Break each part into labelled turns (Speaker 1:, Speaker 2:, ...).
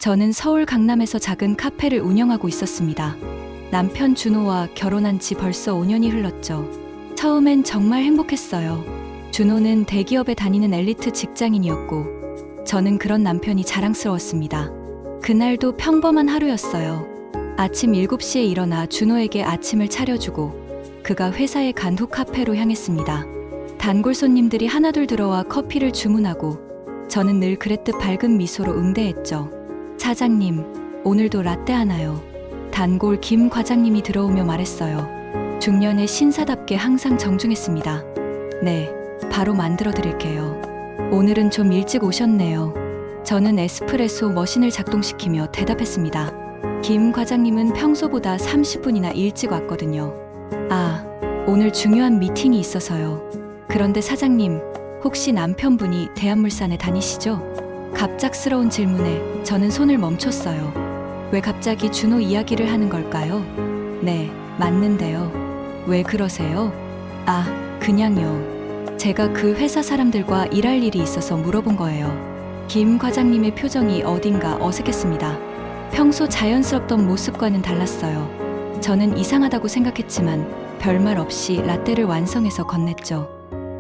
Speaker 1: 저는 서울 강남에서 작은 카페를 운영하고 있었습니다. 남편 준호와 결혼한 지 벌써 5년이 흘렀죠. 처음엔 정말 행복했어요. 준호는 대기업에 다니는 엘리트 직장인이었고 저는 그런 남편이 자랑스러웠습니다. 그날도 평범한 하루였어요. 아침 7시에 일어나 준호에게 아침을 차려주고 그가 회사에 간 후 카페로 향했습니다. 단골 손님들이 하나둘 들어와 커피를 주문하고 저는 늘 그랬듯 밝은 미소로 응대했죠. 사장님, 오늘도 라떼 하나요? 단골 김 과장님이 들어오며 말했어요. 중년의 신사답게 항상 정중했습니다. 네, 바로 만들어 드릴게요. 오늘은 좀 일찍 오셨네요. 저는 에스프레소 머신을 작동시키며 대답했습니다. 김 과장님은 평소보다 30분이나 일찍 왔거든요. 아, 오늘 중요한 미팅이 있어서요. 그런데 사장님, 혹시 남편분이 대한물산에 다니시죠? 갑작스러운 질문에 저는 손을 멈췄어요. 왜 갑자기 준호 이야기를 하는 걸까요? 네, 맞는데요. 왜 그러세요? 아, 그냥요. 제가 그 회사 사람들과 일할 일이 있어서 물어본 거예요. 김 과장님의 표정이 어딘가 어색했습니다. 평소 자연스럽던 모습과는 달랐어요. 저는 이상하다고 생각했지만 별말 없이 라떼를 완성해서 건넸죠.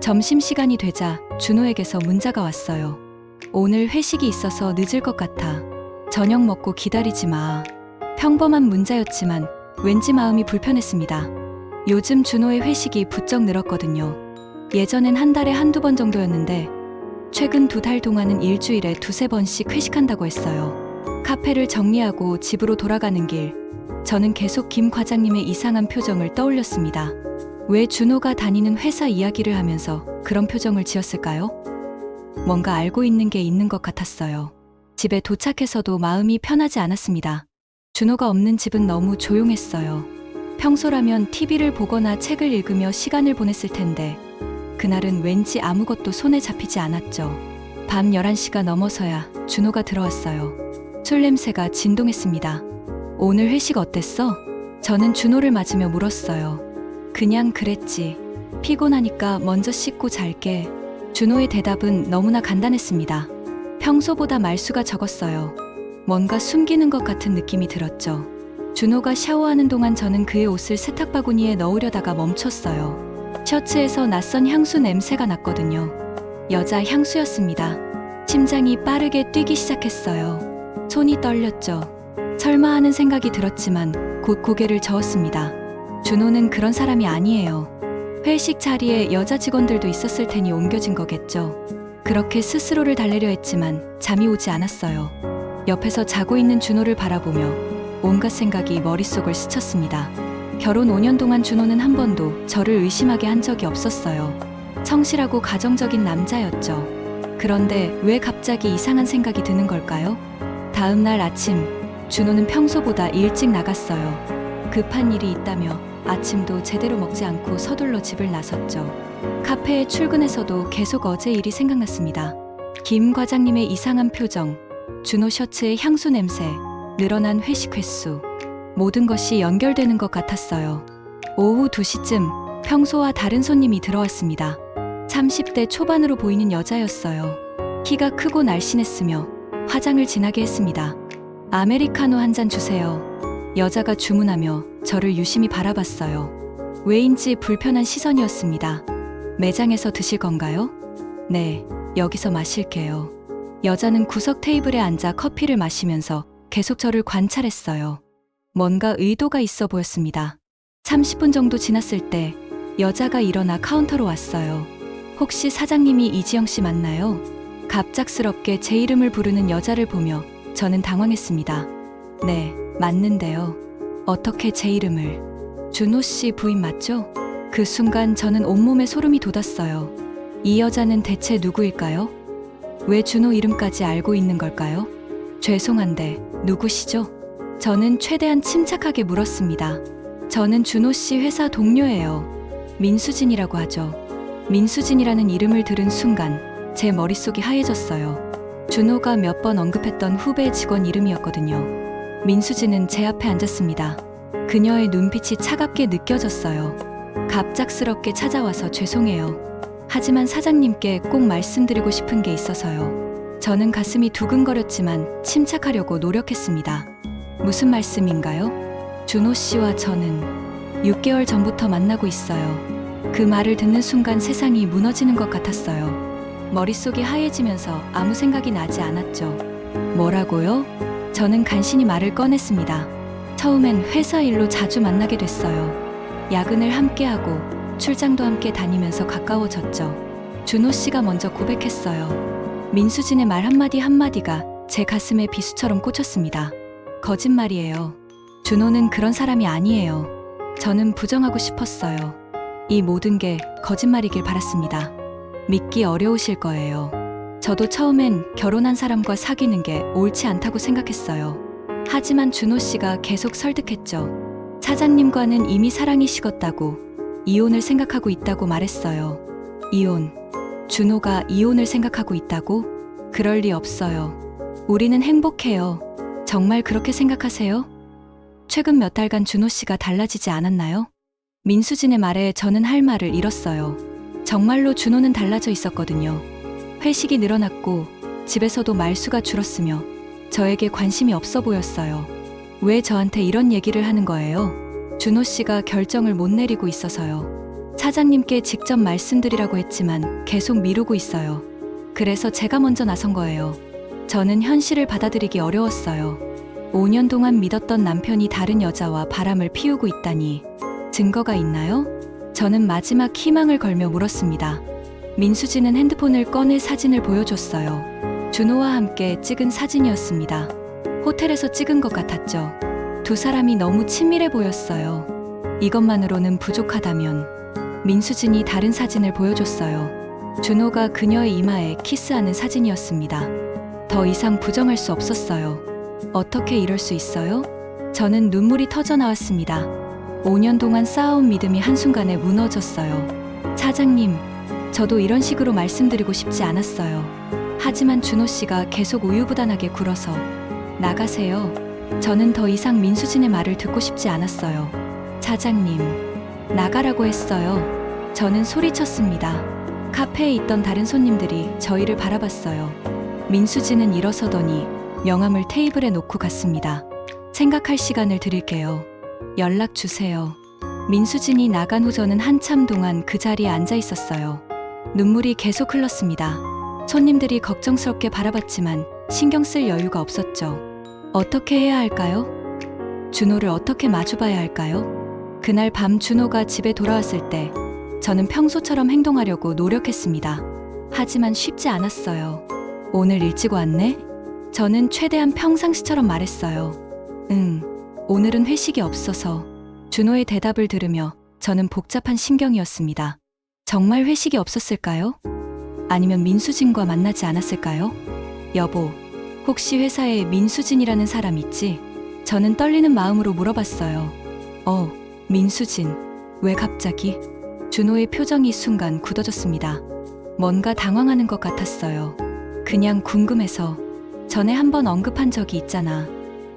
Speaker 1: 점심시간이 되자 준호에게서 문자가 왔어요. 오늘 회식이 있어서 늦을 것 같아. 저녁 먹고 기다리지 마. 평범한 문자였지만 왠지 마음이 불편했습니다. 요즘 준호의 회식이 부쩍 늘었거든요. 예전엔 한 달에 한두 번 정도였는데 최근 2달 동안은 일주일에 2~3번씩 회식한다고 했어요. 카페를 정리하고 집으로 돌아가는 길, 저는 계속 김 과장님의 이상한 표정을 떠올렸습니다. 왜 준호가 다니는 회사 이야기를 하면서 그런 표정을 지었을까요? 뭔가 알고 있는 게 있는 것 같았어요. 집에 도착해서도 마음이 편하지 않았습니다. 준호가 없는 집은 너무 조용했어요. 평소라면 TV를 보거나 책을 읽으며 시간을 보냈을 텐데 그날은 왠지 아무것도 손에 잡히지 않았죠. 밤 11시가 넘어서야 준호가 들어왔어요. 술 냄새가 진동했습니다. 오늘 회식 어땠어? 저는 준호를 맞으며 물었어요. 그냥 그랬지. 피곤하니까 먼저 씻고 잘게. 준호의 대답은 너무나 간단했습니다. 평소보다 말수가 적었어요. 뭔가 숨기는 것 같은 느낌이 들었죠. 준호가 샤워하는 동안 저는 그의 옷을 세탁바구니에 넣으려다가 멈췄어요. 셔츠에서 낯선 향수 냄새가 났거든요. 여자 향수였습니다. 심장이 빠르게 뛰기 시작했어요. 손이 떨렸죠. 설마 하는 생각이 들었지만 곧 고개를 저었습니다. 준호는 그런 사람이 아니에요. 회식 자리에 여자 직원들도 있었을 테니 옮겨진 거겠죠. 그렇게 스스로를 달래려 했지만 잠이 오지 않았어요. 옆에서 자고 있는 준호를 바라보며 온갖 생각이 머릿속을 스쳤습니다. 결혼 5년 동안 준호는 한 번도 저를 의심하게 한 적이 없었어요. 성실하고 가정적인 남자였죠. 그런데 왜 갑자기 이상한 생각이 드는 걸까요? 다음 날 아침, 준호는 평소보다 일찍 나갔어요. 급한 일이 있다며 아침도 제대로 먹지 않고 서둘러 집을 나섰죠. 카페에 출근해서도 계속 어제 일이 생각났습니다. 김 과장님의 이상한 표정, 준호 셔츠의 향수 냄새, 늘어난 회식 횟수, 모든 것이 연결되는 것 같았어요. 오후 2시쯤 평소와 다른 손님이 들어왔습니다. 30대 초반으로 보이는 여자였어요. 키가 크고 날씬했으며 화장을 진하게 했습니다. 아메리카노 한 잔 주세요. 여자가 주문하며 저를 유심히 바라봤어요. 왜인지 불편한 시선이었습니다. 매장에서 드실 건가요? 네, 여기서 마실게요. 여자는 구석 테이블에 앉아 커피를 마시면서 계속 저를 관찰했어요. 뭔가 의도가 있어 보였습니다. 30분 정도 지났을 때 여자가 일어나 카운터로 왔어요. 혹시 사장님이 이지영 씨 맞나요? 갑작스럽게 제 이름을 부르는 여자를 보며 저는 당황했습니다. 네, 맞는데요. 어떻게 제 이름을? 준호 씨 부인 맞죠? 그 순간 저는 온몸에 소름이 돋았어요. 이 여자는 대체 누구일까요? 왜 준호 이름까지 알고 있는 걸까요? 죄송한데 누구시죠? 저는 최대한 침착하게 물었습니다. 저는 준호 씨 회사 동료예요. 민수진이라고 하죠. 민수진이라는 이름을 들은 순간 제 머릿속이 하얘졌어요. 준호가 몇 번 언급했던 후배 직원 이름이었거든요. 민수진은 제 앞에 앉았습니다. 그녀의 눈빛이 차갑게 느껴졌어요. 갑작스럽게 찾아와서 죄송해요. 하지만 사장님께 꼭 말씀드리고 싶은 게 있어서요. 저는 가슴이 두근거렸지만 침착하려고 노력했습니다. 무슨 말씀인가요? 준호 씨와 저는 6개월 전부터 만나고 있어요. 그 말을 듣는 순간 세상이 무너지는 것 같았어요. 머릿속이 하얘지면서 아무 생각이 나지 않았죠. 뭐라고요? 저는 간신히 말을 꺼냈습니다. 처음엔 회사 일로 자주 만나게 됐어요. 야근을 함께하고 출장도 함께 다니면서 가까워졌죠. 준호 씨가 먼저 고백했어요. 민수진의 말 한마디 한마디가 제 가슴에 비수처럼 꽂혔습니다. 거짓말이에요. 준호는 그런 사람이 아니에요. 저는 부정하고 싶었어요. 이 모든 게 거짓말이길 바랐습니다. 믿기 어려우실 거예요. 저도 처음엔 결혼한 사람과 사귀는 게 옳지 않다고 생각했어요. 하지만 준호 씨가 계속 설득했죠. 사장님과는 이미 사랑이 식었다고, 이혼을 생각하고 있다고 말했어요. 이혼. 준호가 이혼을 생각하고 있다고? 그럴 리 없어요. 우리는 행복해요. 정말 그렇게 생각하세요? 최근 몇 달간 준호 씨가 달라지지 않았나요? 민수진의 말에 저는 할 말을 잃었어요. 정말로 준호는 달라져 있었거든요. 회식이 늘어났고 집에서도 말수가 줄었으며 저에게 관심이 없어 보였어요. 왜 저한테 이런 얘기를 하는 거예요? 준호 씨가 결정을 못 내리고 있어서요. 사장님께 직접 말씀드리라고 했지만 계속 미루고 있어요. 그래서 제가 먼저 나선 거예요. 저는 현실을 받아들이기 어려웠어요. 5년 동안 믿었던 남편이 다른 여자와 바람을 피우고 있다니 증거가 있나요? 저는 마지막 희망을 걸며 물었습니다. 민수진은 핸드폰을 꺼내 사진을 보여줬어요. 준호와 함께 찍은 사진이었습니다. 호텔에서 찍은 것 같았죠. 두 사람이 너무 친밀해 보였어요. 이것만으로는 부족하다면 민수진이 다른 사진을 보여줬어요. 준호가 그녀의 이마에 키스하는 사진이었습니다. 더 이상 부정할 수 없었어요. 어떻게 이럴 수 있어요? 저는 눈물이 터져 나왔습니다. 5년 동안 쌓아온 믿음이 한순간에 무너졌어요. 사장님, 저도 이런 식으로 말씀드리고 싶지 않았어요. 하지만 준호 씨가 계속 우유부단하게 굴어서 나가세요. 저는 더 이상 민수진의 말을 듣고 싶지 않았어요. 사장님, 나가라고 했어요. 저는 소리쳤습니다. 카페에 있던 다른 손님들이 저희를 바라봤어요. 민수진은 일어서더니 명함을 테이블에 놓고 갔습니다. 생각할 시간을 드릴게요. 연락 주세요. 민수진이 나간 후 저는 한참 동안 그 자리에 앉아 있었어요. 눈물이 계속 흘렀습니다. 손님들이 걱정스럽게 바라봤지만 신경 쓸 여유가 없었죠. 어떻게 해야 할까요? 준호를 어떻게 마주봐야 할까요? 그날 밤 준호가 집에 돌아왔을 때 저는 평소처럼 행동하려고 노력했습니다. 하지만 쉽지 않았어요. 오늘 일찍 왔네? 저는 최대한 평상시처럼 말했어요. 응, 오늘은 회식이 없어서. 준호의 대답을 들으며 저는 복잡한 심경이었습니다. 정말 회식이 없었을까요? 아니면 민수진과 만나지 않았을까요? 여보, 혹시 회사에 민수진이라는 사람 있지? 저는 떨리는 마음으로 물어봤어요. 민수진. 왜 갑자기? 준호의 표정이 순간 굳어졌습니다. 뭔가 당황하는 것 같았어요. 그냥 궁금해서. 전에 한번 언급한 적이 있잖아.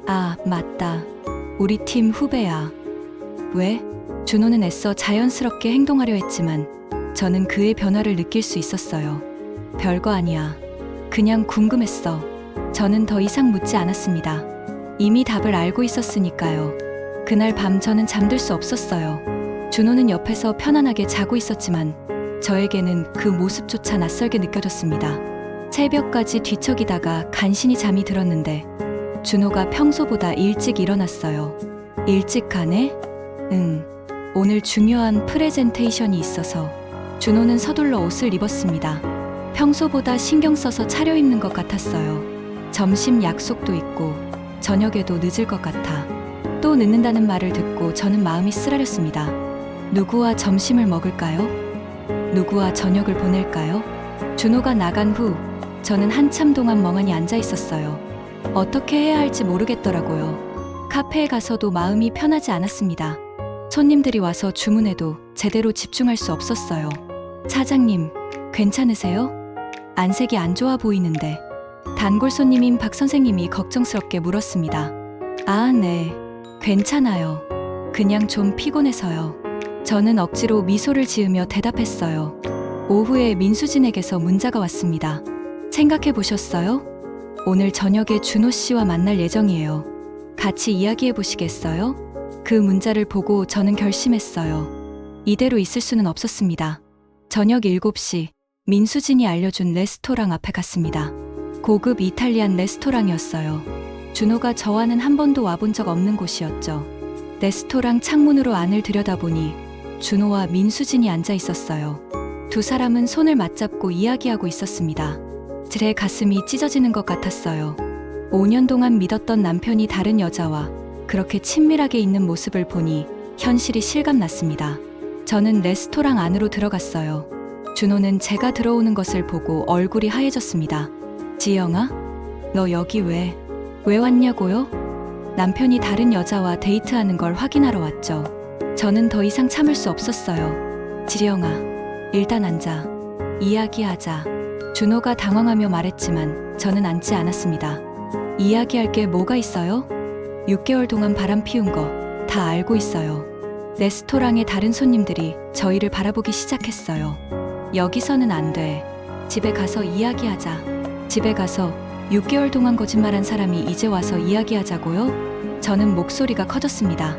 Speaker 1: 아, 맞다. 우리 팀 후배야. 왜? 준호는 애써 자연스럽게 행동하려 했지만 저는 그의 변화를 느낄 수 있었어요. 별거 아니야. 그냥 궁금했어. 저는 더 이상 묻지 않았습니다. 이미 답을 알고 있었으니까요. 그날 밤 저는 잠들 수 없었어요. 준호는 옆에서 편안하게 자고 있었지만 저에게는 그 모습조차 낯설게 느껴졌습니다. 새벽까지 뒤척이다가 간신히 잠이 들었는데 준호가 평소보다 일찍 일어났어요. 일찍 가네? 응. 오늘 중요한 프레젠테이션이 있어서. 준호는 서둘러 옷을 입었습니다. 평소보다 신경 써서 차려입는 것 같았어요. 점심 약속도 있고 저녁에도 늦을 것 같아. 또 늦는다는 말을 듣고 저는 마음이 쓰라렸습니다. 누구와 점심을 먹을까요? 누구와 저녁을 보낼까요? 준호가 나간 후 저는 한참 동안 멍하니 앉아 있었어요. 어떻게 해야 할지 모르겠더라고요. 카페에 가서도 마음이 편하지 않았습니다. 손님들이 와서 주문해도 제대로 집중할 수 없었어요. 사장님, 괜찮으세요? 안색이 안 좋아 보이는데. 단골 손님인 박 선생님이 걱정스럽게 물었습니다. 아, 네. 괜찮아요. 그냥 좀 피곤해서요. 저는 억지로 미소를 지으며 대답했어요. 오후에 민수진에게서 문자가 왔습니다. 생각해 보셨어요? 오늘 저녁에 준호 씨와 만날 예정이에요. 같이 이야기해 보시겠어요? 그 문자를 보고 저는 결심했어요. 이대로 있을 수는 없었습니다. 저녁 7시 민수진이 알려준 레스토랑 앞에 갔습니다. 고급 이탈리안 레스토랑이었어요. 준호가 저와는 한 번도 와본 적 없는 곳이었죠. 레스토랑 창문으로 안을 들여다보니 준호와 민수진이 앉아 있었어요. 두 사람은 손을 맞잡고 이야기하고 있었습니다. 제 가슴이 찢어지는 것 같았어요. 5년 동안 믿었던 남편이 다른 여자와 그렇게 친밀하게 있는 모습을 보니 현실이 실감났습니다. 저는 레스토랑 안으로 들어갔어요. 준호는 제가 들어오는 것을 보고 얼굴이 하얘졌습니다. 지영아, 너 여기 왜 왔냐고요? 남편이 다른 여자와 데이트하는 걸 확인하러 왔죠. 저는 더 이상 참을 수 없었어요. 지영아, 일단 앉아. 이야기하자. 준호가 당황하며 말했지만 저는 앉지 않았습니다. 이야기할 게 뭐가 있어요? 6개월 동안 바람 피운 거 다 알고 있어요. 레스토랑의 다른 손님들이 저희를 바라보기 시작했어요. 여기서는 안 돼. 집에 가서 이야기하자. 집에 가서 6개월 동안 거짓말한 사람이 이제 와서 이야기하자고요? 저는 목소리가 커졌습니다.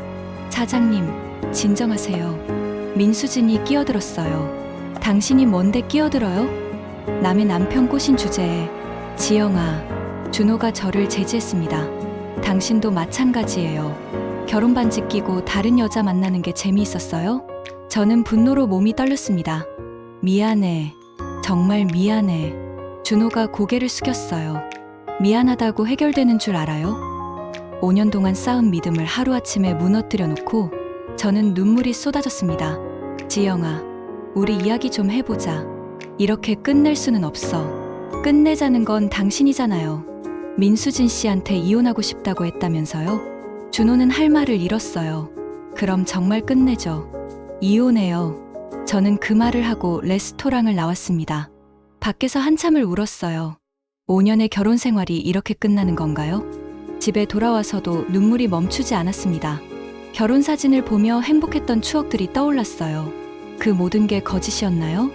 Speaker 1: 사장님, 진정하세요. 민수진이 끼어들었어요. 당신이 뭔데 끼어들어요? 남의 남편 꼬신 주제에. 지영아, 준호가 저를 제지했습니다. 당신도 마찬가지예요. 결혼 반지 끼고 다른 여자 만나는 게 재미있었어요? 저는 분노로 몸이 떨렸습니다. 미안해. 정말 미안해. 준호가 고개를 숙였어요. 미안하다고 해결되는 줄 알아요? 5년 동안 쌓은 믿음을 하루아침에 무너뜨려 놓고 저는 눈물이 쏟아졌습니다. 지영아, 우리 이야기 좀 해보자. 이렇게 끝낼 수는 없어. 끝내자는 건 당신이잖아요. 민수진 씨한테 이혼하고 싶다고 했다면서요? 준호는 할 말을 잃었어요. 그럼 정말 끝내죠. 이혼해요. 저는 그 말을 하고 레스토랑을 나왔습니다. 밖에서 한참을 울었어요. 5년의 결혼 생활이 이렇게 끝나는 건가요? 집에 돌아와서도 눈물이 멈추지 않았습니다. 결혼 사진을 보며 행복했던 추억들이 떠올랐어요. 그 모든 게 거짓이었나요?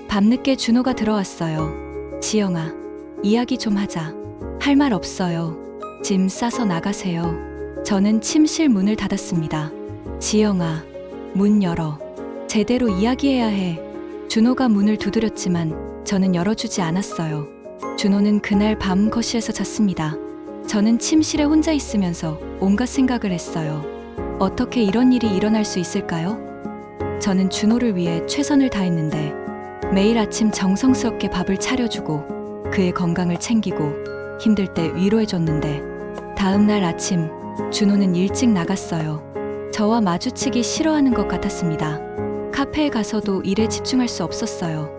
Speaker 1: 밤늦게 준호가 들어왔어요. 지영아, 이야기 좀 하자. 할 말 없어요. 짐 싸서 나가세요. 저는 침실 문을 닫았습니다. 지영아, 문 열어. 제대로 이야기해야 해. 준호가 문을 두드렸지만 저는 열어주지 않았어요. 준호는 그날 밤 거실에서 잤습니다. 저는 침실에 혼자 있으면서 온갖 생각을 했어요. 어떻게 이런 일이 일어날 수 있을까요? 저는 준호를 위해 최선을 다했는데 매일 아침 정성스럽게 밥을 차려주고 그의 건강을 챙기고 힘들 때 위로해줬는데 다음 날 아침 준호는 일찍 나갔어요. 저와 마주치기 싫어하는 것 같았습니다. 카페에 가서도 일에 집중할 수 없었어요.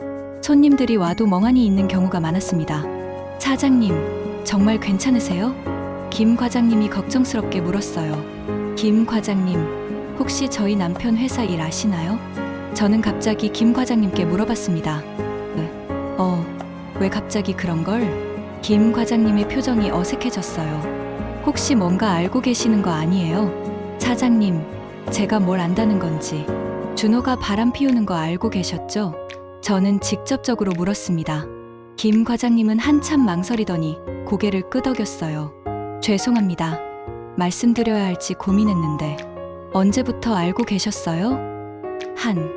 Speaker 1: 손님들이 와도 멍하니 있는 경우가 많았습니다. 사장님, 정말 괜찮으세요? 김 과장님이 걱정스럽게 물었어요. 김 과장님, 혹시 저희 남편 회사 일 아시나요? 저는 갑자기 김 과장님께 물어봤습니다. 왜 갑자기 그런 걸? 김 과장님의 표정이 어색해졌어요. 혹시 뭔가 알고 계시는 거 아니에요? 사장님, 제가 뭘 안다는 건지. 준호가 바람 피우는 거 알고 계셨죠? 저는 직접적으로 물었습니다. 김 과장님은 한참 망설이더니 고개를 끄덕였어요. 죄송합니다. 말씀드려야 할지 고민했는데. 언제부터 알고 계셨어요? 한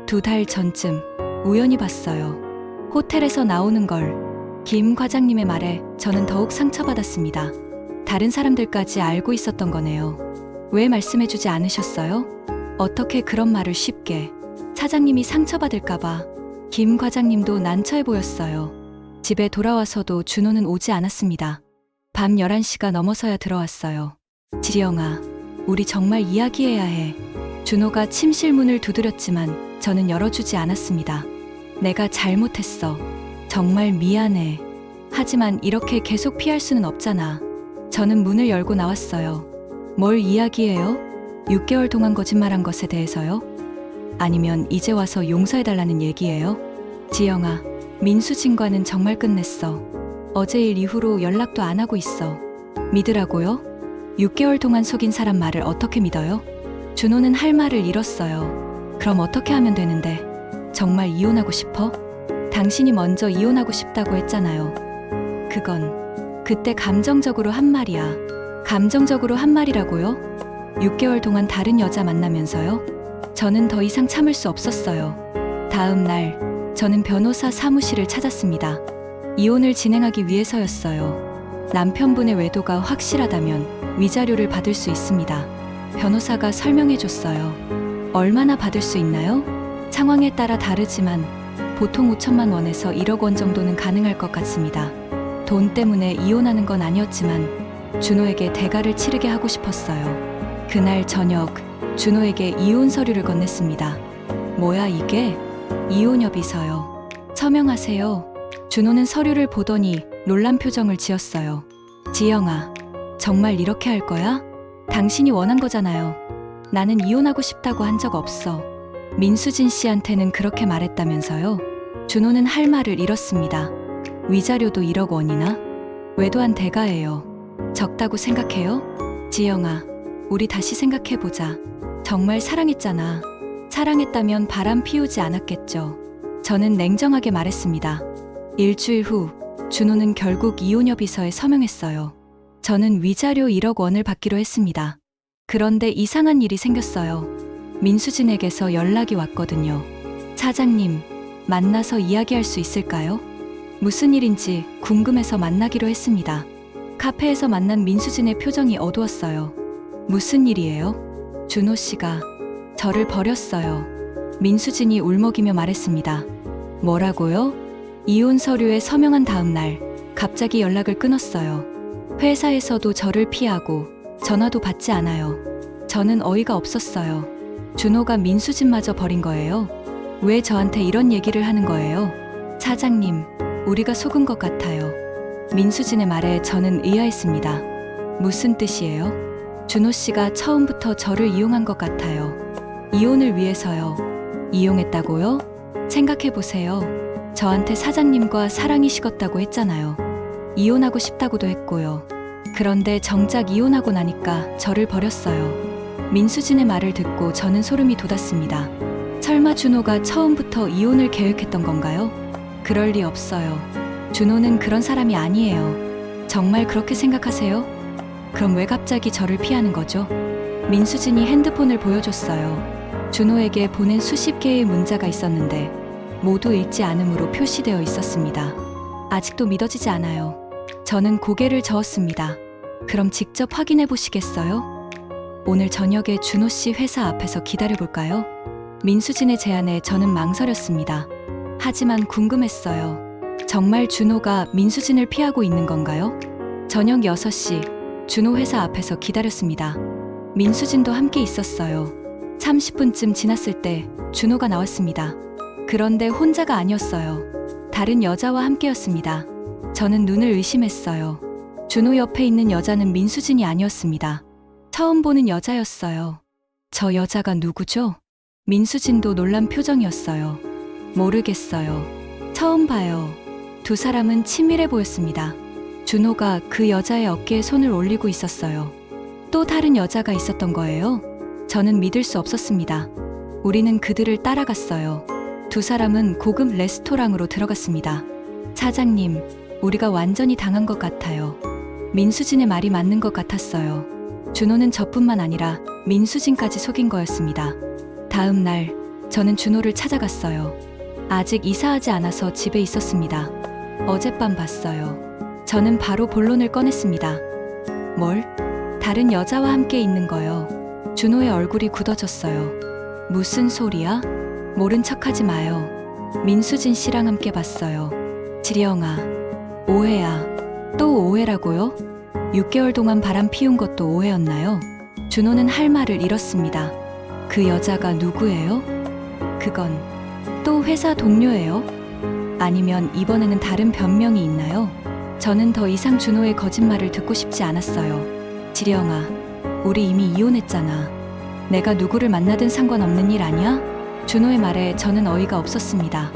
Speaker 1: 2달 전쯤 우연히 봤어요. 호텔에서 나오는 걸. 김 과장님의 말에 저는 더욱 상처받았습니다. 다른 사람들까지 알고 있었던 거네요. 왜 말씀해주지 않으셨어요? 어떻게 그런 말을 쉽게. 사장님이 상처받을까봐. 김 과장님도 난처해 보였어요. 집에 돌아와서도 준호는 오지 않았습니다. 밤 11시가 넘어서야 들어왔어요. 지영아, 우리 정말 이야기해야 해. 준호가 침실 문을 두드렸지만 저는 열어주지 않았습니다. 내가 잘못했어. 정말 미안해. 하지만 이렇게 계속 피할 수는 없잖아. 저는 문을 열고 나왔어요. 뭘 이야기해요? 6개월 동안 거짓말한 것에 대해서요? 아니면 이제 와서 용서해달라는 얘기예요? 지영아, 민수진과는 정말 끝냈어. 어제 일 이후로 연락도 안 하고 있어. 믿으라고요? 6개월 동안 속인 사람 말을 어떻게 믿어요? 준호는 할 말을 잃었어요. 그럼 어떻게 하면 되는데? 정말 이혼하고 싶어? 당신이 먼저 이혼하고 싶다고 했잖아요. 그때 감정적으로 한 말이야. 감정적으로 한 말이라고요? 6개월 동안 다른 여자 만나면서요? 저는 더 이상 참을 수 없었어요. 다음 날, 저는 변호사 사무실을 찾았습니다. 이혼을 진행하기 위해서였어요. 남편분의 외도가 확실하다면 위자료를 받을 수 있습니다. 변호사가 설명해 줬어요. 얼마나 받을 수 있나요? 상황에 따라 다르지만 보통 5천만 원에서 1억 원 정도는 가능할 것 같습니다. 돈 때문에 이혼하는 건 아니었지만 준호에게 대가를 치르게 하고 싶었어요. 그날 저녁 준호에게 이혼 서류를 건넸습니다. 뭐야 이게? 이혼 협의서요. 서명하세요. 준호는 서류를 보더니 놀란 표정을 지었어요. 지영아, 정말 이렇게 할 거야? 당신이 원한 거잖아요. 나는 이혼하고 싶다고 한 적 없어. 민수진 씨한테는 그렇게 말했다면서요? 준호는 할 말을 잃었습니다. 위자료도 1억 원이나? 외도한 대가예요. 적다고 생각해요? 지영아, 우리 다시 생각해보자. 정말 사랑했잖아. 사랑했다면 바람 피우지 않았겠죠. 저는 냉정하게 말했습니다. 일주일 후, 준호는 결국 이혼 협의서에 서명했어요. 저는 위자료 1억 원을 받기로 했습니다. 그런데 이상한 일이 생겼어요. 민수진에게서 연락이 왔거든요. 사장님, 만나서 이야기할 수 있을까요? 무슨 일인지 궁금해서 만나기로 했습니다. 카페에서 만난 민수진의 표정이 어두웠어요. 무슨 일이에요? 준호 씨가 저를 버렸어요. 민수진이 울먹이며 말했습니다. 뭐라고요? 이혼 서류에 서명한 다음 날 갑자기 연락을 끊었어요. 회사에서도 저를 피하고 전화도 받지 않아요. 저는 어이가 없었어요. 준호가 민수진마저 버린 거예요? 왜 저한테 이런 얘기를 하는 거예요? 사장님, 우리가 속은 것 같아요. 민수진의 말에 저는 의아했습니다. 무슨 뜻이에요? 준호 씨가 처음부터 저를 이용한 것 같아요. 이혼을 위해서요. 이용했다고요? 생각해보세요. 저한테 사장님과 사랑이 식었다고 했잖아요. 이혼하고 싶다고도 했고요. 그런데 정작 이혼하고 나니까 저를 버렸어요. 민수진의 말을 듣고 저는 소름이 돋았습니다. 설마 준호가 처음부터 이혼을 계획했던 건가요? 그럴 리 없어요. 준호는 그런 사람이 아니에요. 정말 그렇게 생각하세요? 그럼 왜 갑자기 저를 피하는 거죠? 민수진이 핸드폰을 보여줬어요. 준호에게 보낸 수십 개의 문자가 있었는데 모두 읽지 않음으로 표시되어 있었습니다. 아직도 믿어지지 않아요. 저는 고개를 저었습니다. 그럼 직접 확인해 보시겠어요? 오늘 저녁에 준호 씨 회사 앞에서 기다려볼까요? 민수진의 제안에 저는 망설였습니다. 하지만 궁금했어요. 정말 준호가 민수진을 피하고 있는 건가요? 저녁 6시 준호 회사 앞에서 기다렸습니다. 민수진도 함께 있었어요. 30분쯤 지났을 때 준호가 나왔습니다. 그런데 혼자가 아니었어요. 다른 여자와 함께였습니다. 저는 눈을 의심했어요. 준호 옆에 있는 여자는 민수진이 아니었습니다. 처음 보는 여자였어요. 저 여자가 누구죠? 민수진도 놀란 표정이었어요. 모르겠어요. 처음 봐요. 두 사람은 친밀해 보였습니다. 준호가 그 여자의 어깨에 손을 올리고 있었어요. 또 다른 여자가 있었던 거예요. 저는 믿을 수 없었습니다. 우리는 그들을 따라갔어요. 두 사람은 고급 레스토랑으로 들어갔습니다. 사장님, 우리가 완전히 당한 것 같아요. 민수진의 말이 맞는 것 같았어요. 준호는 저뿐만 아니라 민수진까지 속인 거였습니다. 다음 날, 저는 준호를 찾아갔어요. 아직 이사하지 않아서 집에 있었습니다. 어젯밤 봤어요. 저는 바로 본론을 꺼냈습니다. 뭘? 다른 여자와 함께 있는 거요. 준호의 얼굴이 굳어졌어요. 무슨 소리야? 모른 척하지 마요. 민수진 씨랑 함께 봤어요. 지영아, 오해야. 또 오해라고요? 6개월 동안 바람 피운 것도 오해였나요? 준호는 할 말을 잃었습니다. 그 여자가 누구예요? 그건 또 회사 동료예요? 아니면 이번에는 다른 변명이 있나요? 저는 더 이상 준호의 거짓말을 듣고 싶지 않았어요. 지령아, 우리 이미 이혼했잖아. 내가 누구를 만나든 상관없는 일 아니야? 준호의 말에 저는 어이가 없었습니다.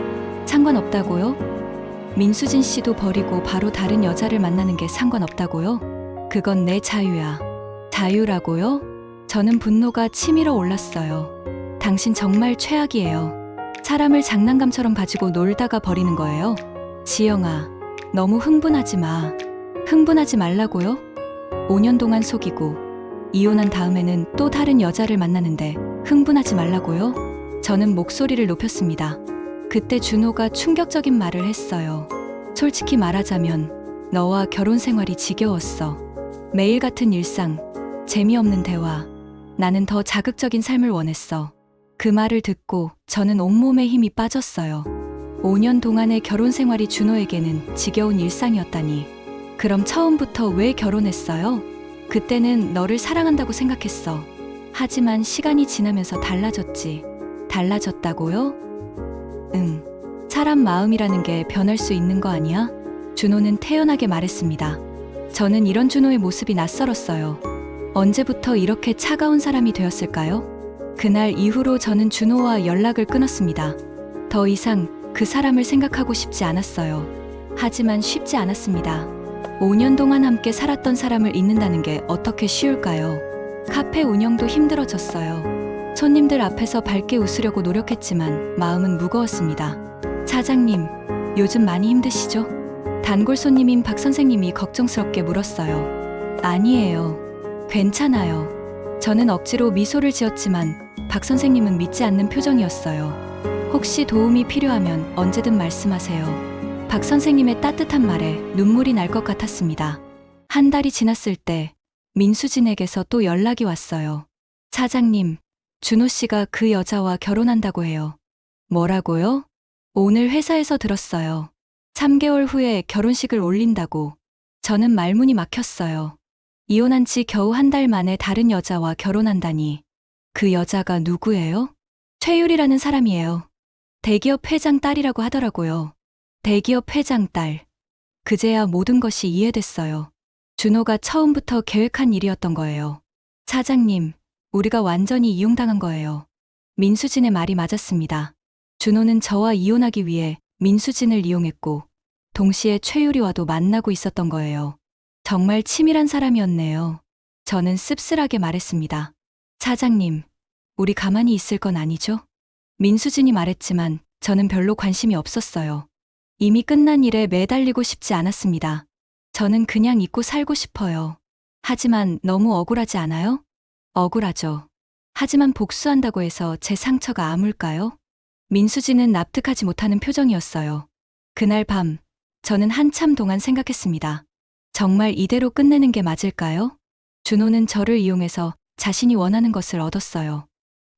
Speaker 1: 상관없다고요? 민수진 씨도 버리고 바로 다른 여자를 만나는 게 상관없다고요? 그건 내 자유야. 자유라고요? 저는 분노가 치밀어 올랐어요. 당신 정말 최악이에요. 사람을 장난감처럼 가지고 놀다가 버리는 거예요. 지영아, 너무 흥분하지 마. 흥분하지 말라고요? 5년 동안 속이고 이혼한 다음에는 또 다른 여자를 만나는데 흥분하지 말라고요? 저는 목소리를 높였습니다. 그때 준호가 충격적인 말을 했어요. 솔직히 말하자면 너와 결혼 생활이 지겨웠어. 매일 같은 일상, 재미없는 대화. 나는 더 자극적인 삶을 원했어. 그 말을 듣고 저는 온몸에 힘이 빠졌어요. 5년 동안의 결혼 생활이 준호에게는 지겨운 일상이었다니. 그럼 처음부터 왜 결혼했어요? 그때는 너를 사랑한다고 생각했어. 하지만 시간이 지나면서 달라졌지. 달라졌다고요? 응. 사람 마음이라는 게 변할 수 있는 거 아니야? 준호는 태연하게 말했습니다. 저는 이런 준호의 모습이 낯설었어요. 언제부터 이렇게 차가운 사람이 되었을까요? 그날 이후로 저는 준호와 연락을 끊었습니다. 더 이상 그 사람을 생각하고 싶지 않았어요. 하지만 쉽지 않았습니다. 5년 동안 함께 살았던 사람을 잊는다는 게 어떻게 쉬울까요? 카페 운영도 힘들어졌어요. 손님들 앞에서 밝게 웃으려고 노력했지만 마음은 무거웠습니다. 사장님, 요즘 많이 힘드시죠? 단골 손님인 박 선생님이 걱정스럽게 물었어요. 아니에요. 괜찮아요. 저는 억지로 미소를 지었지만 박 선생님은 믿지 않는 표정이었어요. 혹시 도움이 필요하면 언제든 말씀하세요. 박 선생님의 따뜻한 말에 눈물이 날 것 같았습니다. 한 달이 지났을 때 민수진에게서 또 연락이 왔어요. 사장님, 준호 씨가 그 여자와 결혼한다고 해요. 뭐라고요? 오늘 회사에서 들었어요. 3개월 후에 결혼식을 올린다고. 저는 말문이 막혔어요. 이혼한 지 겨우 한 달 만에 다른 여자와 결혼한다니. 그 여자가 누구예요? 최율이라는 사람이에요. 대기업 회장 딸이라고 하더라고요. 대기업 회장 딸. 그제야 모든 것이 이해됐어요. 준호가 처음부터 계획한 일이었던 거예요. 사장님, 우리가 완전히 이용당한 거예요. 민수진의 말이 맞았습니다. 준호는 저와 이혼하기 위해 민수진을 이용했고 동시에 최유리와도 만나고 있었던 거예요. 정말 치밀한 사람이었네요. 저는 씁쓸하게 말했습니다. 사장님, 우리 가만히 있을 건 아니죠? 민수진이 말했지만 저는 별로 관심이 없었어요. 이미 끝난 일에 매달리고 싶지 않았습니다. 저는 그냥 잊고 살고 싶어요. 하지만 너무 억울하지 않아요? 억울하죠. 하지만 복수한다고 해서 제 상처가 아물까요? 민수진은 납득하지 못하는 표정이었어요. 그날 밤, 저는 한참 동안 생각했습니다. 정말 이대로 끝내는 게 맞을까요? 준호는 저를 이용해서 자신이 원하는 것을 얻었어요.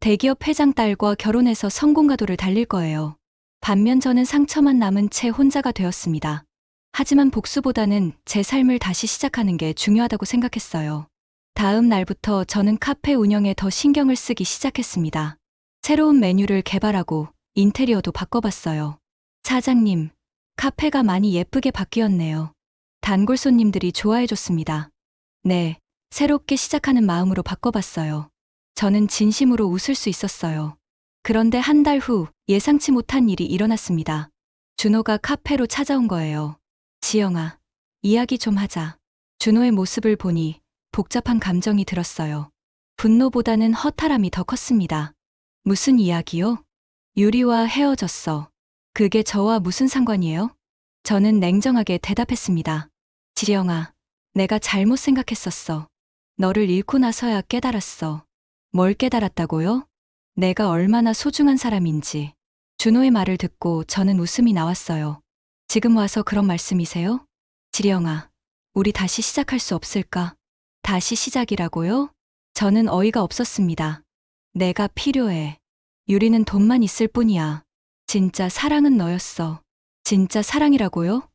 Speaker 1: 대기업 회장 딸과 결혼해서 성공가도를 달릴 거예요. 반면 저는 상처만 남은 채 혼자가 되었습니다. 하지만 복수보다는 제 삶을 다시 시작하는 게 중요하다고 생각했어요. 다음 날부터 저는 카페 운영에 더 신경을 쓰기 시작했습니다. 새로운 메뉴를 개발하고 인테리어도 바꿔봤어요. 사장님, 카페가 많이 예쁘게 바뀌었네요. 단골 손님들이 좋아해줬습니다. 네, 새롭게 시작하는 마음으로 바꿔봤어요. 저는 진심으로 웃을 수 있었어요. 그런데 한 달 후 예상치 못한 일이 일어났습니다. 준호가 카페로 찾아온 거예요. 지영아, 이야기 좀 하자. 준호의 모습을 보니 복잡한 감정이 들었어요. 분노보다는 허탈함이 더 컸습니다. 무슨 이야기요? 유리와 헤어졌어. 그게 저와 무슨 상관이에요? 저는 냉정하게 대답했습니다. 지영아, 내가 잘못 생각했었어. 너를 잃고 나서야 깨달았어. 뭘 깨달았다고요? 내가 얼마나 소중한 사람인지. 준호의 말을 듣고 저는 웃음이 나왔어요. 지금 와서 그런 말씀이세요? 지영아, 우리 다시 시작할 수 없을까? 다시 시작이라고요? 저는 어이가 없었습니다. 내가 필요해. 유리는 돈만 있을 뿐이야. 진짜 사랑은 너였어. 진짜 사랑이라고요?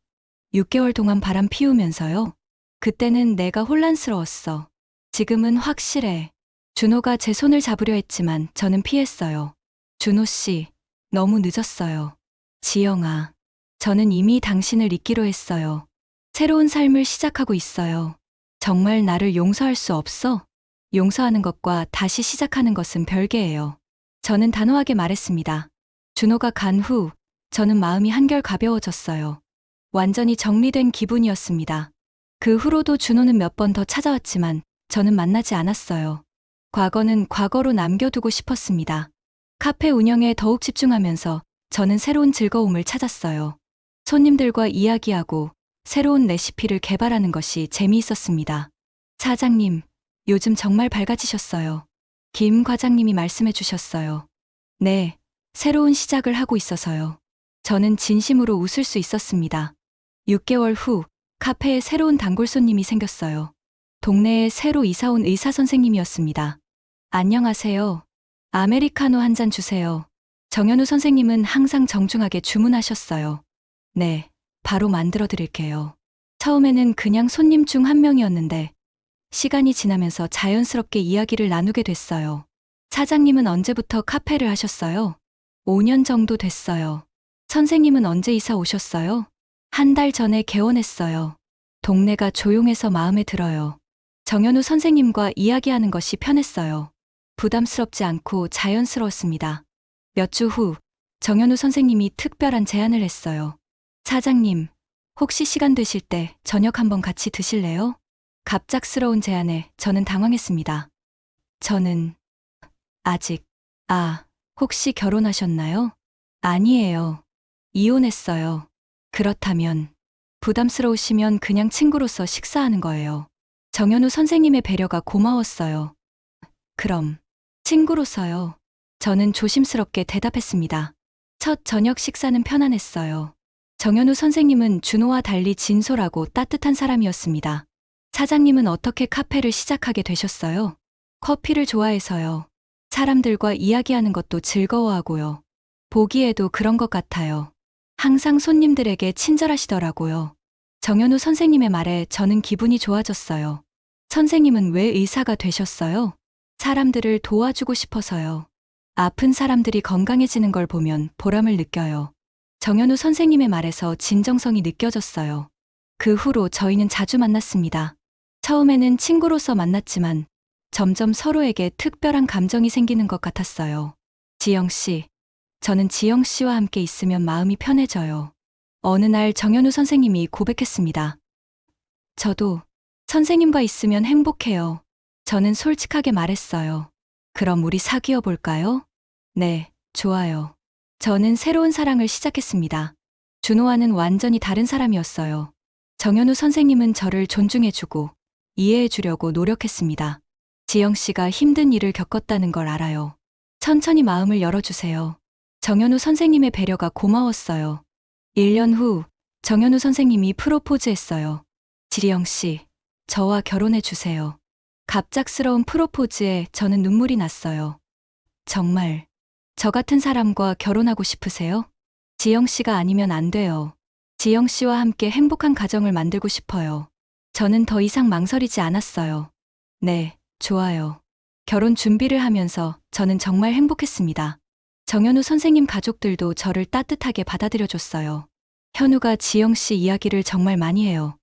Speaker 1: 6개월 동안 바람 피우면서요. 그때는 내가 혼란스러웠어. 지금은 확실해. 준호가 제 손을 잡으려 했지만 저는 피했어요. 준호 씨, 너무 늦었어요. 지영아, 저는 이미 당신을 잊기로 했어요. 새로운 삶을 시작하고 있어요. 정말 나를 용서할 수 없어? 용서하는 것과 다시 시작하는 것은 별개예요. 저는 단호하게 말했습니다. 준호가 간 후 저는 마음이 한결 가벼워졌어요. 완전히 정리된 기분이었습니다. 그 후로도 준호는 몇 번 더 찾아왔지만 저는 만나지 않았어요. 과거는 과거로 남겨두고 싶었습니다. 카페 운영에 더욱 집중하면서 저는 새로운 즐거움을 찾았어요. 손님들과 이야기하고 새로운 레시피를 개발하는 것이 재미있었습니다. 사장님, 요즘 정말 밝아지셨어요. 김 과장님이 말씀해 주셨어요. 네, 새로운 시작을 하고 있어서요. 저는 진심으로 웃을 수 있었습니다. 6개월 후 카페에 새로운 단골 손님이 생겼어요. 동네에 새로 이사 온 의사 선생님이었습니다. 안녕하세요. 아메리카노 한 잔 주세요. 정현우 선생님은 항상 정중하게 주문하셨어요. 네, 바로 만들어 드릴게요. 처음에는 그냥 손님 중 한 명이었는데 시간이 지나면서 자연스럽게 이야기를 나누게 됐어요. 사장님은 언제부터 카페를 하셨어요? 5년 정도 됐어요. 선생님은 언제 이사 오셨어요? 한 달 전에 개원했어요. 동네가 조용해서 마음에 들어요. 정현우 선생님과 이야기하는 것이 편했어요. 부담스럽지 않고 자연스러웠습니다. 몇 주 후, 정현우 선생님이 특별한 제안을 했어요. 사장님, 혹시 시간 되실 때 저녁 한번 같이 드실래요? 갑작스러운 제안에 저는 당황했습니다. 저는 아직, 혹시 결혼하셨나요? 아니에요. 이혼했어요. 그렇다면, 부담스러우시면 그냥 친구로서 식사하는 거예요. 정현우 선생님의 배려가 고마웠어요. 그럼, 친구로서요. 저는 조심스럽게 대답했습니다. 첫 저녁 식사는 편안했어요. 정현우 선생님은 준호와 달리 진솔하고 따뜻한 사람이었습니다. 사장님은 어떻게 카페를 시작하게 되셨어요? 커피를 좋아해서요. 사람들과 이야기하는 것도 즐거워하고요. 보기에도 그런 것 같아요. 항상 손님들에게 친절하시더라고요. 정현우 선생님의 말에 저는 기분이 좋아졌어요. 선생님은 왜 의사가 되셨어요? 사람들을 도와주고 싶어서요. 아픈 사람들이 건강해지는 걸 보면 보람을 느껴요. 정현우 선생님의 말에서 진정성이 느껴졌어요. 그 후로 저희는 자주 만났습니다. 처음에는 친구로서 만났지만 점점 서로에게 특별한 감정이 생기는 것 같았어요. 지영 씨, 저는 지영 씨와 함께 있으면 마음이 편해져요. 어느 날 정현우 선생님이 고백했습니다. 저도 선생님과 있으면 행복해요. 저는 솔직하게 말했어요. 그럼 우리 사귀어 볼까요? 네, 좋아요. 저는 새로운 사랑을 시작했습니다. 준호와는 완전히 다른 사람이었어요. 정현우 선생님은 저를 존중해주고 이해해주려고 노력했습니다. 지영 씨가 힘든 일을 겪었다는 걸 알아요. 천천히 마음을 열어주세요. 정현우 선생님의 배려가 고마웠어요. 1년 후 정현우 선생님이 프로포즈했어요. 지영 씨, 저와 결혼해주세요. 갑작스러운 프로포즈에 저는 눈물이 났어요. 정말 저 같은 사람과 결혼하고 싶으세요? 지영 씨가 아니면 안 돼요. 지영 씨와 함께 행복한 가정을 만들고 싶어요. 저는 더 이상 망설이지 않았어요. 네, 좋아요. 결혼 준비를 하면서 저는 정말 행복했습니다. 정현우 선생님 가족들도 저를 따뜻하게 받아들여줬어요. 현우가 지영 씨 이야기를 정말 많이 해요.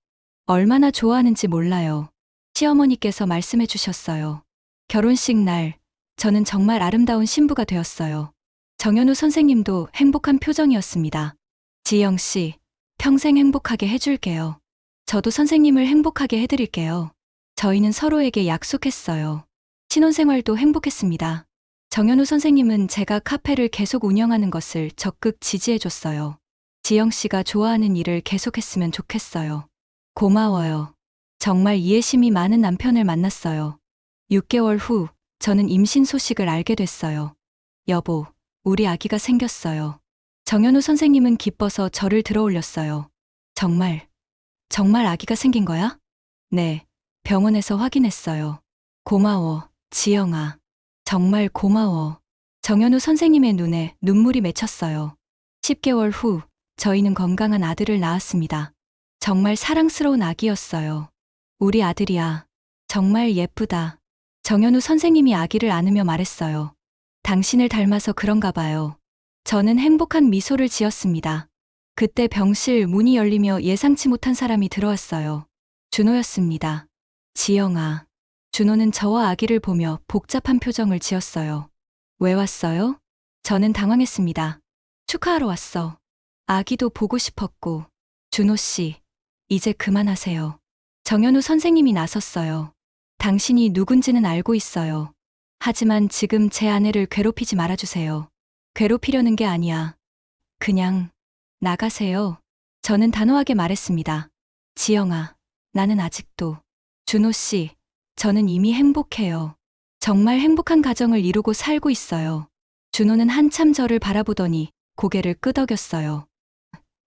Speaker 1: 얼마나 좋아하는지 몰라요. 시어머니께서 말씀해 주셨어요. 결혼식 날, 저는 정말 아름다운 신부가 되었어요. 정현우 선생님도 행복한 표정이었습니다. 지영 씨, 평생 행복하게 해줄게요. 저도 선생님을 행복하게 해드릴게요. 저희는 서로에게 약속했어요. 신혼생활도 행복했습니다. 정현우 선생님은 제가 카페를 계속 운영하는 것을 적극 지지해줬어요. 지영 씨가 좋아하는 일을 계속했으면 좋겠어요. 고마워요. 정말 이해심이 많은 남편을 만났어요. 6개월 후, 저는 임신 소식을 알게 됐어요. 여보, 우리 아기가 생겼어요. 정현우 선생님은 기뻐서 저를 들어올렸어요. 정말 아기가 생긴 거야? 네, 병원에서 확인했어요. 고마워, 지영아. 정말 고마워. 정현우 선생님의 눈에 눈물이 맺혔어요. 10개월 후, 저희는 건강한 아들을 낳았습니다. 정말 사랑스러운 아기였어요. 우리 아들이야. 정말 예쁘다. 정현우 선생님이 아기를 안으며 말했어요. 당신을 닮아서 그런가 봐요. 저는 행복한 미소를 지었습니다. 그때 병실 문이 열리며 예상치 못한 사람이 들어왔어요. 준호였습니다. 지영아. 준호는 저와 아기를 보며 복잡한 표정을 지었어요. 왜 왔어요? 저는 당황했습니다. 축하하러 왔어. 아기도 보고 싶었고. 준호 씨, 이제 그만하세요. 정현우 선생님이 나섰어요. 당신이 누군지는 알고 있어요. 하지만 지금 제 아내를 괴롭히지 말아주세요. 괴롭히려는 게 아니야. 그냥 나가세요. 저는 단호하게 말했습니다. 지영아, 나는 아직도. 준호 씨, 저는 이미 행복해요. 정말 행복한 가정을 이루고 살고 있어요. 준호는 한참 저를 바라보더니 고개를 끄덕였어요.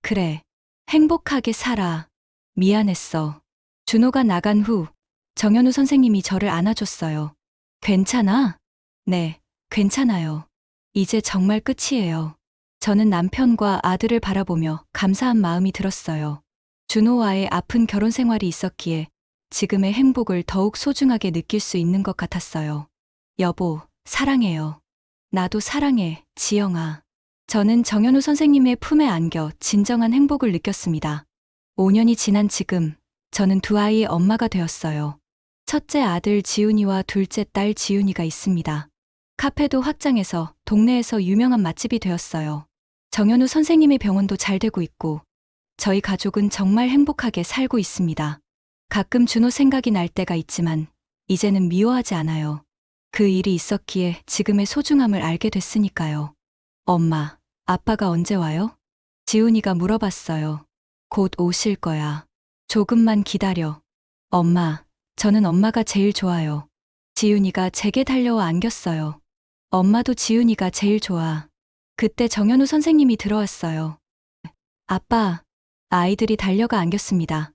Speaker 1: 그래, 행복하게 살아. 미안했어. 준호가 나간 후 정현우 선생님이 저를 안아줬어요. 괜찮아? 네, 괜찮아요. 이제 정말 끝이에요. 저는 남편과 아들을 바라보며 감사한 마음이 들었어요. 준호와의 아픈 결혼 생활이 있었기에 지금의 행복을 더욱 소중하게 느낄 수 있는 것 같았어요. 여보, 사랑해요. 나도 사랑해, 지영아. 저는 정현우 선생님의 품에 안겨 진정한 행복을 느꼈습니다. 5년이 지난 지금, 저는 두 아이의 엄마가 되었어요. 첫째 아들 지훈이와 둘째 딸 지훈이가 있습니다. 카페도 확장해서 동네에서 유명한 맛집이 되었어요. 정현우 선생님의 병원도 잘 되고 있고, 저희 가족은 정말 행복하게 살고 있습니다. 가끔 준호 생각이 날 때가 있지만, 이제는 미워하지 않아요. 그 일이 있었기에 지금의 소중함을 알게 됐으니까요. 엄마, 아빠가 언제 와요? 지훈이가 물어봤어요. 곧 오실 거야. 조금만 기다려. 엄마, 저는 엄마가 제일 좋아요. 지훈이가 제게 달려와 안겼어요. 엄마도 지훈이가 제일 좋아. 그때 정현우 선생님이 들어왔어요. 아빠, 아이들이 달려가 안겼습니다.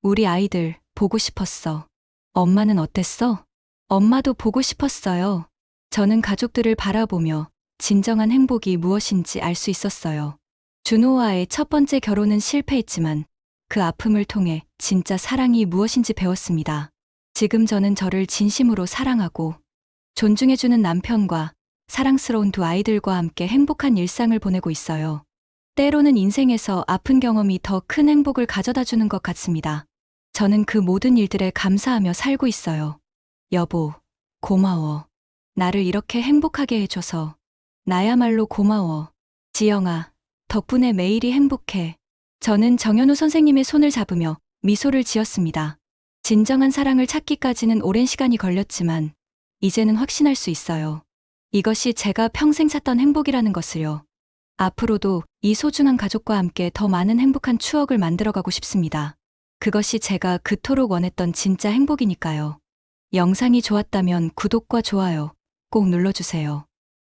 Speaker 1: 우리 아이들 보고 싶었어. 엄마는 어땠어? 엄마도 보고 싶었어요. 저는 가족들을 바라보며 진정한 행복이 무엇인지 알 수 있었어요. 준호와의 첫 번째 결혼은 실패했지만 그 아픔을 통해 진짜 사랑이 무엇인지 배웠습니다. 지금 저는 저를 진심으로 사랑하고 존중해주는 남편과 사랑스러운 두 아이들과 함께 행복한 일상을 보내고 있어요. 때로는 인생에서 아픈 경험이 더 큰 행복을 가져다 주는 것 같습니다. 저는 그 모든 일들에 감사하며 살고 있어요. 여보, 고마워. 나를 이렇게 행복하게 해줘서. 나야말로 고마워. 지영아, 덕분에 매일이 행복해. 저는 정현우 선생님의 손을 잡으며 미소를 지었습니다. 진정한 사랑을 찾기까지는 오랜 시간이 걸렸지만, 이제는 확신할 수 있어요. 이것이 제가 평생 찾던 행복이라는 것을요. 앞으로도 이 소중한 가족과 함께 더 많은 행복한 추억을 만들어가고 싶습니다. 그것이 제가 그토록 원했던 진짜 행복이니까요. 영상이 좋았다면 구독과 좋아요 꼭 눌러주세요.